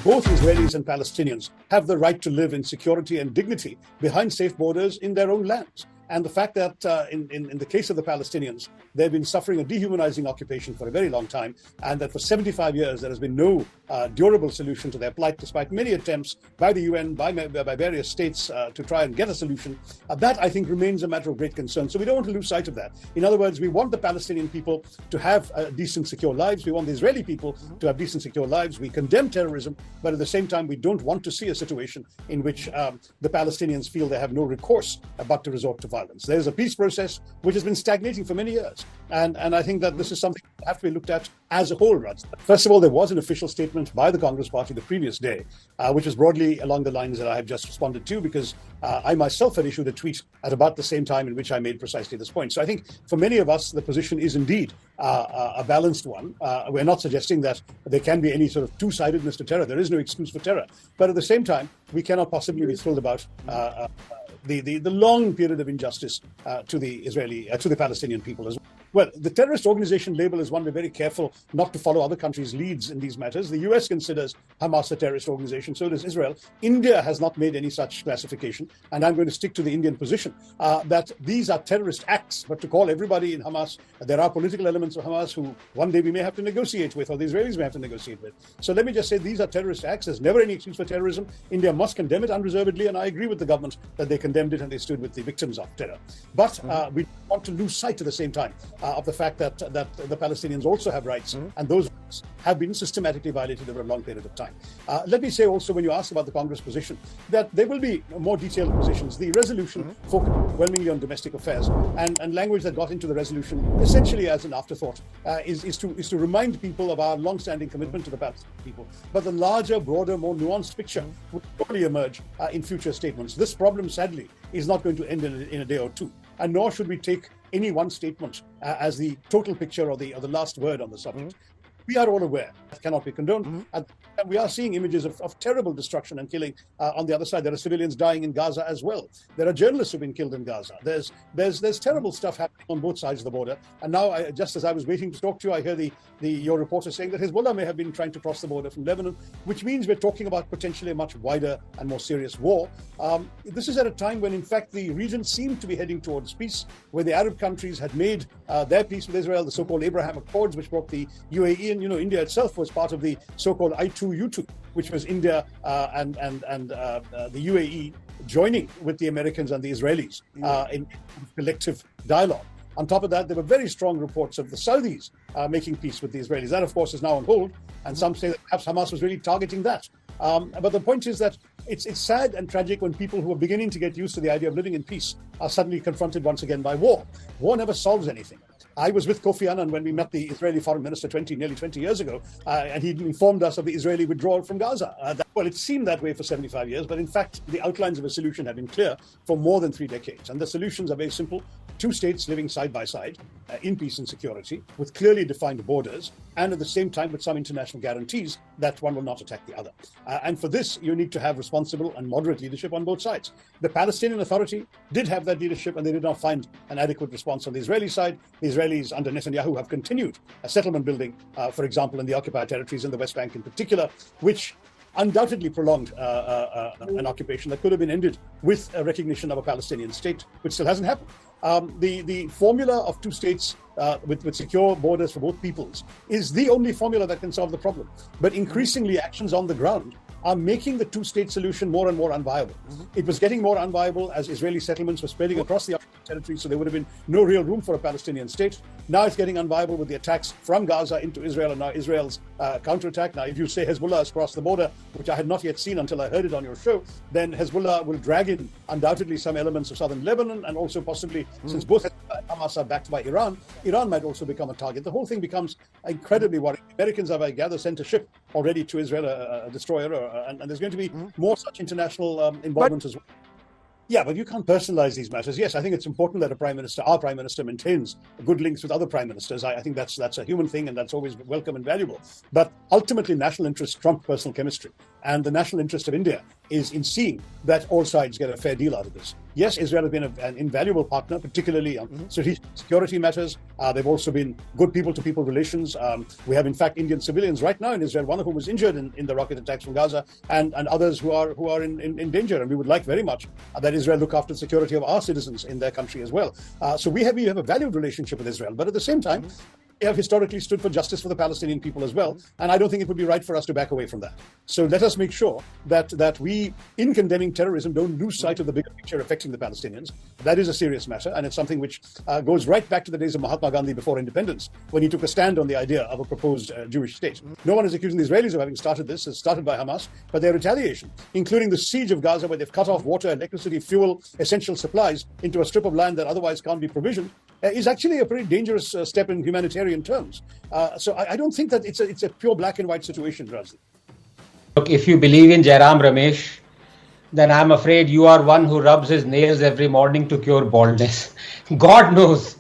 both Israelis and Palestinians have the right to live in security and dignity behind safe borders in their own lands. And the fact that in the case of the Palestinians, they've been suffering a dehumanizing occupation for a very long time, and that for 75 years there has been no durable solution to their plight, despite many attempts by the UN, by various states to try and get a solution, that I think remains a matter of great concern. So we don't want to lose sight of that. In other words, we want the Palestinian people to have decent, secure lives. We want the Israeli people to have decent, secure lives. We condemn terrorism, but at the same time, we don't want to see a situation in which the Palestinians feel they have no recourse but to resort to violence. There's a peace process which has been stagnating for many years. And I think that this is something that has to be looked at as a whole, Raj. First of all, there was an official statement by the Congress Party the previous day, which was broadly along the lines that I have just responded to, because I myself had issued a tweet at about the same time in which I made precisely this point. So I think for many of us, the position is indeed a balanced one. We're not suggesting that there can be any sort of two-sidedness to terror. There is no excuse for terror. But at the same time, we cannot possibly be thrilled about the long period of injustice to the Palestinian people as well. Well, the terrorist organization label is one we're very careful not to follow other countries' leads in these matters. The US considers Hamas a terrorist organization, so does Israel. India has not made any such classification, and I'm going to stick to the Indian position that these are terrorist acts. But to call everybody in Hamas, there are political elements of Hamas who one day we may have to negotiate with, or the Israelis may have to negotiate with. So let me just say these are terrorist acts. There's never any excuse for terrorism. India must condemn it unreservedly, and I agree with the government that they condemned it and they stood with the victims of terror. But we don't want to lose sight at the same time of the fact that the Palestinians also have rights, and those rights have been systematically violated over a long period of time. Let me say also, when you ask about the Congress position, that there will be more detailed positions. The resolution focused overwhelmingly on domestic affairs, and language that got into the resolution essentially as an afterthought is to remind people of our long-standing commitment to the Palestinian people. But the larger, broader, more nuanced picture will probably emerge in future statements. This problem, sadly, is not going to end in a day or two, and nor should we take any one statement as the total picture or the last word on the subject. We are all aware that cannot be condoned. And we are seeing images of terrible destruction and killing on the other side. There are civilians dying in Gaza as well. There are journalists who've been killed in Gaza. There's terrible stuff happening on both sides of the border. And now, just as I was waiting to talk to you, I hear your reporter saying that Hezbollah may have been trying to cross the border from Lebanon, which means we're talking about potentially a much wider and more serious war. This is at a time when, in fact, the region seemed to be heading towards peace, where the Arab countries had made their peace with Israel, the so-called Abraham Accords, which brought the UAE in. India itself was part of the so-called I2U2, which was India and the UAE joining with the Americans and the Israelis in collective dialogue. On top of that, there were very strong reports of the Saudis making peace with the Israelis. That, of course, is now on hold, and some say that perhaps Hamas was really targeting that. But the point is that it's sad and tragic when people who are beginning to get used to the idea of living in peace are suddenly confronted once again by war. War never solves anything. I was with Kofi Annan when we met the Israeli foreign minister nearly 20 years ago, and he informed us of the Israeli withdrawal from Gaza. Well, it seemed that way for 75 years, but in fact, the outlines of a solution have been clear for more than 3 decades. And the solutions are very simple. 2 states living side by side in peace and security with clearly defined borders, and at the same time with some international guarantees that one will not attack the other. And for this, you need to have responsible and moderate leadership on both sides. The Palestinian Authority did have that leadership, and they did not find an adequate response on the Israeli side. The Israelis under Netanyahu have continued a settlement building, for example, in the occupied territories in the West Bank in particular, which undoubtedly prolonged an occupation that could have been ended with a recognition of a Palestinian state, which still hasn't happened. The formula of 2 states with secure borders for both peoples is the only formula that can solve the problem. But increasingly, actions on the ground are making the 2-state solution more and more unviable. It was getting more unviable as Israeli settlements were spreading across the occupied territory, so there would have been no real room for a Palestinian state. Now it's getting unviable with the attacks from Gaza into Israel, and now Israel's counterattack. Now, if you say Hezbollah has crossed the border, which I had not yet seen until I heard it on your show, then Hezbollah will drag in undoubtedly some elements of southern Lebanon, and also possibly, since both Hezbollah and Hamas are backed by Iran might also become a target. The whole thing becomes incredibly worrying. Americans have, I gather, sent a ship already to Israel, a destroyer, and there's going to be more such international involvement as well. Yeah, but you can't personalize these matters. Yes, I think it's important that our prime minister, maintains good links with other prime ministers. I think that's a human thing, and that's always welcome and valuable. But ultimately, national interests trump personal chemistry. And the national interest of India is in seeing that all sides get a fair deal out of this. Yes, Israel has been an invaluable partner, particularly on strategic security matters. They've also been good people-to-people relations. We have, in fact, Indian civilians right now in Israel, one of whom was injured in the rocket attacks from Gaza, and others who are in danger. And we would like very much that Israel look after the security of our citizens in their country as well. So we have a valued relationship with Israel, but at the same time, we have historically stood for justice for the Palestinian people as well, and I don't think it would be right for us to back away from that. So let us make sure that we, in condemning terrorism, don't lose sight of the bigger picture affecting the Palestinians. That is a serious matter, and it's something which goes right back to the days of Mahatma Gandhi before independence, when he took a stand on the idea of a proposed Jewish state. No one is accusing the Israelis of having started this. It's started by Hamas, but their retaliation, including the siege of Gaza, where they've cut off water, electricity, fuel, essential supplies into a strip of land that otherwise can't be provisioned, is actually a pretty dangerous step in humanitarian terms. So I don't think that it's a pure black and white situation, Razi. Look, if you believe in Jairam Ramesh, then I'm afraid you are one who rubs his nails every morning to cure baldness. God knows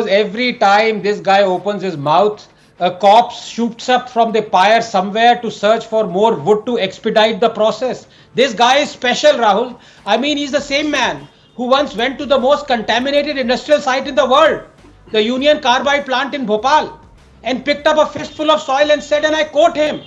every time this guy opens his mouth, a corpse shoots up from the pyre somewhere to search for more wood to expedite the process. This guy is special, Rahul. I mean, he's the same man who once went to the most contaminated industrial site in the world, the Union Carbide plant in Bhopal, and picked up a fistful of soil and said, and I quote him,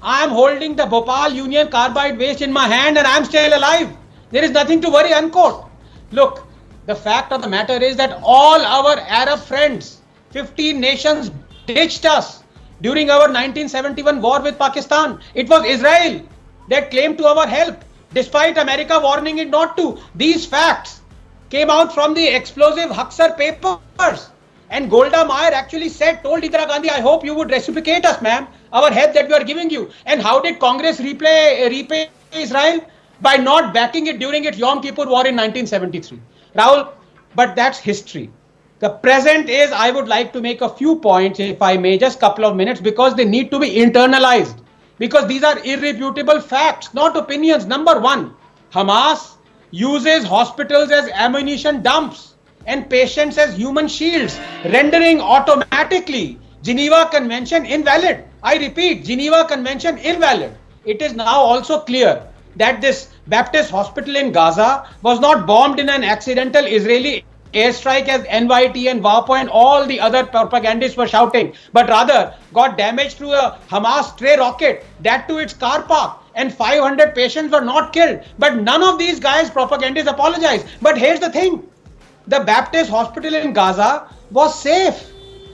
I am holding the Bhopal Union Carbide waste in my hand and I am still alive. There is nothing to worry, unquote. Look, the fact of the matter is that all our Arab friends, 15 nations, ditched us during our 1971 war with Pakistan. It was Israel that claimed to our help, despite America warning it not to. These facts came out from the explosive Huxar papers. And Golda Meir actually told Indira Gandhi, I hope you would reciprocate us, ma'am, our help that we are giving you. And how did Congress repay Israel? By not backing it during its Yom Kippur war in 1973. Rahul, but that's history. The present is, I would like to make a few points, if I may, just a couple of minutes, because they need to be internalized. Because these are irrefutable facts, not opinions. Number one, Hamas uses hospitals as ammunition dumps and patients as human shields, rendering automatically Geneva Convention invalid. I repeat, Geneva Convention invalid. It is now also clear that this Baptist hospital in Gaza was not bombed in an accidental Israeli airstrike as NYT and WAPO and all the other propagandists were shouting, but rather got damaged through a Hamas stray rocket, that to its car park, and 500 patients were not killed. But none of these guys, propagandists, apologized. But here's the thing, the Baptist hospital in Gaza was safe,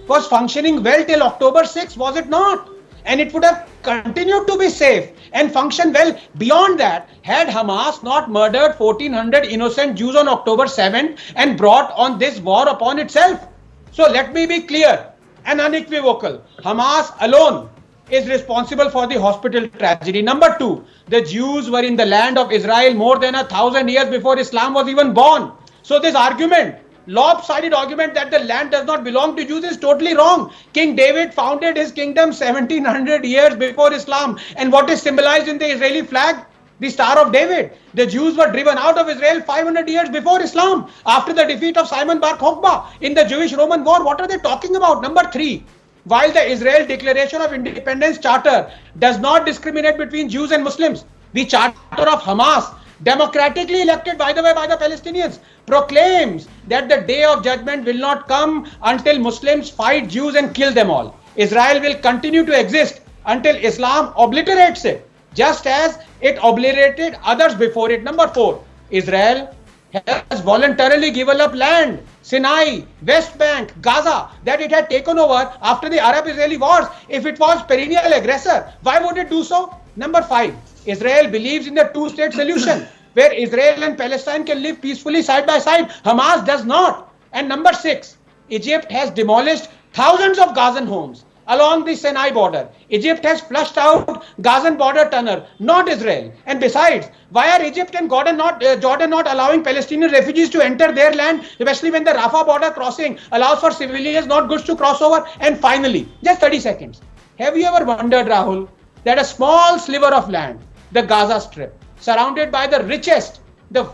was functioning well till October 6th, was it not? And it would have continued to be safe and function well beyond that had Hamas not murdered 1,400 innocent Jews on October 7th and brought on this war upon itself. So let me be clear and unequivocal. Hamas alone is responsible for the hospital tragedy. Number two, the Jews were in the land of Israel more than 1,000 years before Islam was even born. So this argument, lopsided argument that the land does not belong to Jews is totally wrong. King David founded his kingdom 1700 years before Islam. And what is symbolized in the Israeli flag? The Star of David. The Jews were driven out of Israel 500 years before Islam, after the defeat of Simon Bar Kokhba in the Jewish-Roman War. What are they talking about? Number three, while the Israel Declaration of Independence Charter does not discriminate between Jews and Muslims, the Charter of Hamas, democratically elected, by the way, by the Palestinians, proclaims that the day of judgment will not come until Muslims fight Jews and kill them all. Israel will continue to exist until Islam obliterates it, just as it obliterated others before it. Number four, Israel has voluntarily given up land, Sinai, West Bank, Gaza, that it had taken over after the Arab-Israeli wars. If it was perennial aggressor, why would it do so? Number five, Israel believes in the two-state solution, where Israel and Palestine can live peacefully side by side. Hamas does not. And number six, Egypt has demolished thousands of Gazan homes along the Sinai border. Egypt has flushed out Gazan border tunnel, not Israel. And besides, why are Egypt and Jordan not allowing Palestinian refugees to enter their land, especially when the Rafah border crossing allows for civilians, not goods, to cross over? And finally, just 30 seconds. Have you ever wondered, Rahul, that a small sliver of land, the Gaza Strip, surrounded by the richest, the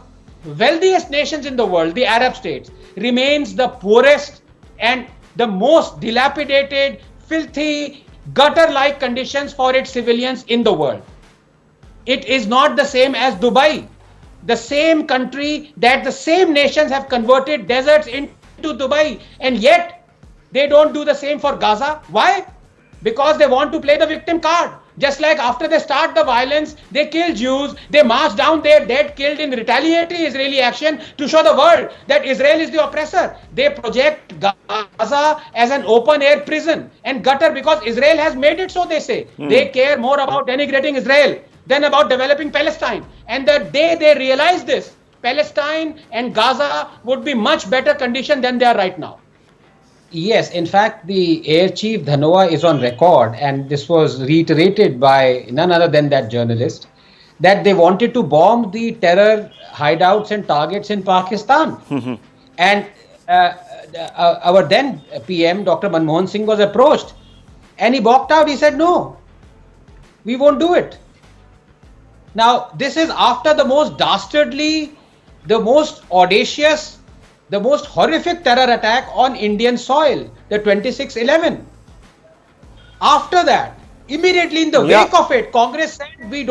wealthiest nations in the world, the Arab states, remains the poorest and the most dilapidated, filthy, gutter-like conditions for its civilians in the world? It is not the same as Dubai, the same country that the same nations have converted deserts into Dubai, and yet they don't do the same for Gaza. Why? Because they want to play the victim card. Just like after they start the violence, they kill Jews, they march down their dead killed in retaliatory Israeli action to show the world that Israel is the oppressor. They project Gaza as an open air prison and gutter because Israel has made it so, they say. They care more about denigrating Israel than about developing Palestine. And the day they realize this, Palestine and Gaza would be much better condition than they are right now. Yes, in fact, the Air Chief Dhanoa is on record, and this was reiterated by none other than that journalist, that they wanted to bomb the terror hideouts and targets in Pakistan. And our then PM, Dr. Manmohan Singh, was approached, and he balked out. He said, no, we won't do it. Now, this is after the most dastardly, the most audacious, the most horrific terror attack on Indian soil, the 26/11. After that, immediately in the wake of it, Congress said we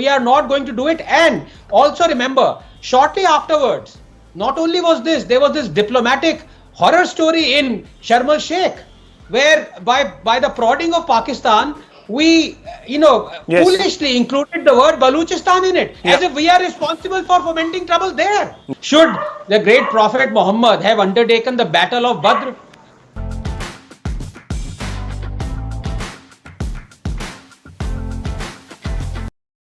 are not going to do it. And also remember, shortly afterwards, not only was this, there was this diplomatic horror story in Sharm el-Sheikh, where by the prodding of Pakistan, we, foolishly included the word Baluchistan in it, as if we are responsible for fomenting trouble there. Should the great Prophet Muhammad have undertaken the Battle of Badr